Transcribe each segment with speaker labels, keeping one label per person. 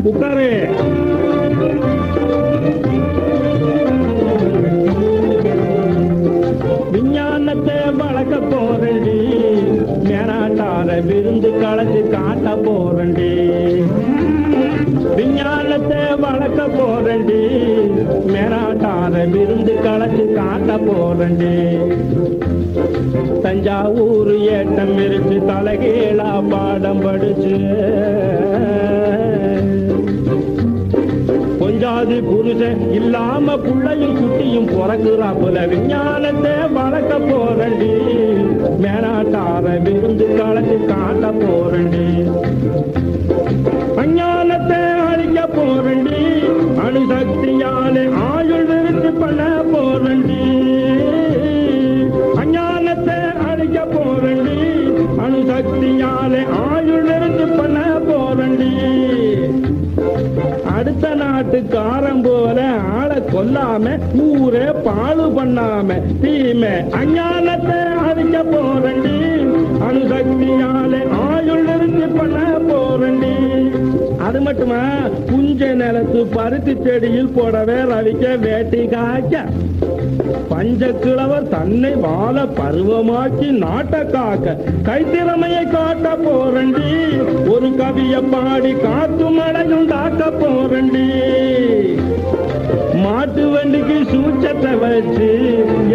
Speaker 1: உட்காரு. விஞ்ஞானத்தை வளர்க்க போறண்டி, மேனாட்டார விருந்து கலந்து காட்ட போறண்டி. விஞ்ஞானத்தை வளர்க்க போறண்டி, மேனாட்டார விருந்து கலந்து காட்ட போறண்டி. தஞ்சாவூர் ஏட்டம் இருக்கு தலைகீழா பாடம் படிச்சு, கொஞ்சாதி புருஷன் இல்லாம புள்ளையும் குட்டியும் பிறகுறாப்புல விஞ்ஞானத்தை வளர்க்க போறண்டி, மேனாட்டார விருந்து கலந்து காட்ட போறண்டி. அஞ்ஞானத்தை அழிக்க போறண்டி, அணுசக்தியாலே ஆயுள் விருத்தி பண்ண போறண்டி. அஞ்ஞானத்தை அழிக்க போறண்டி, அணுசக்தியாலே ஆயுள் விருத்தி பண்ண போறண்டி. அடுத்த நாட்டுக்காரன் போல ஆளை கொல்லாம ஊரே பாழு பண்ணாம தீமை அஞ்ஞானத்தை அழிக்க போறண்டி, அணுசக்தியாலே ஆயுள் நிறுத்தி பண்ண போறண்டி. அது மட்டுமா, புஞ்ச நிலத்து பருத்தி செடியில் போடவே ரவிக்க வேட்டி காய்க்க, பஞ்சக்கிழவர் தன்னை வாழ பருவமாக்கி நாட்ட காக்க கைத்திறமையை காட்ட போறண்டி. ஒரு கவிய பாடி காத்து மழையும் தாக்க போறண்டி. மாட்டு வண்டிக்கு சூச்சத்தை வச்சு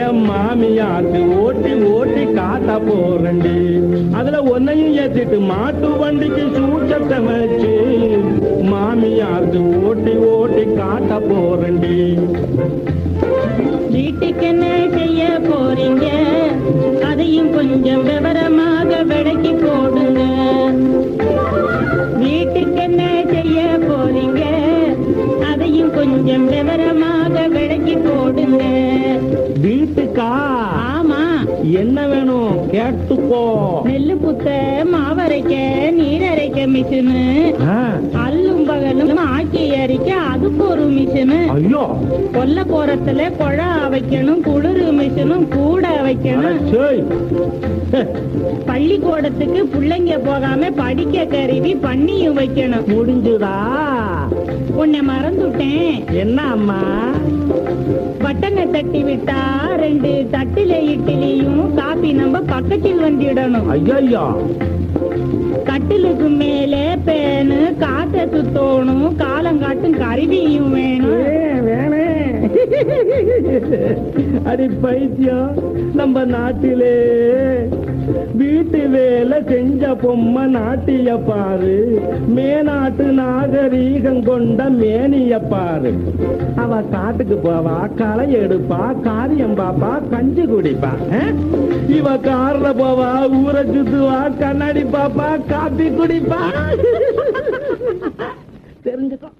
Speaker 1: என் மாமியாருக்கு ஓட்டி ஓட்டி காட்ட போறண்டி. அதுல ஒன்னையும் ஏத்திட்டு மாட்டு வண்டிக்கு சூச்சத்தை வச்சு மாமியாருக்கு ஓட்டி ஓட்டி காட்ட போறண்டி.
Speaker 2: வீட்டுக்கு என்ன செய்ய போறீங்க, அதையும் கொஞ்சம் விவரமாக விளக்கி போடுங்க. வீட்டுக்கு என்ன செய்ய போறீங்க, அதையும் கொஞ்சம் விவரமாக விளக்கி போடுங்க.
Speaker 1: வீட்டுக்கா?
Speaker 2: ஆமா.
Speaker 1: என்ன வேணும் கேட்டுக்கோ.
Speaker 2: நெல்லு புத்த, மாவரைக்க, நீரரைக்க மிஷினு, அல்லும் பகலும் ஆக்கி அரிக்க அதுக்கு ஒரு மிஷினு.
Speaker 1: ஐயோ,
Speaker 2: கொல்ல போறத்துல குழா வைக்கணும், குளிர் மிஷினும் கூட வைக்கணும். பள்ளிக்கூடத்துக்கு பிள்ளைங்க போகாம படிக்க கருவி பண்ணியும் வைக்கணும்.
Speaker 1: முடிஞ்சுதா?
Speaker 2: உன்னை மறந்துட்டேன்.
Speaker 1: என்ன அம்மா?
Speaker 2: பட்டனை தட்டி விட்டா 2 தட்டுல இட்லியும் காபி நம்ம பக்கத்தில் வந்துடணும்.
Speaker 1: ஐயா,
Speaker 2: கட்டிலுக்கு மேலே பேனு, காத்த சுத்தோணும், காலங்காட்டும் கருவியும் வேணும்.
Speaker 1: வேணே அடி பைத்தியம், நம்ம நாட்டிலே வீட்டு வேலை செஞ்ச பொம்மை நாட்டிய பாரு, மேநாட்டு நாகரீகம் கொண்ட மேனிய பாரு. அவ காட்டுக்கு போவா, களை எடுப்பா, காரியம் பாப்பா, கஞ்சி குடிப்பா. இவ கார்ல போவா, ஊரை சுத்துவா, கண்ணாடி பாப்பா, காப்பி குடிப்பா. தெரிஞ்சுக்கோ.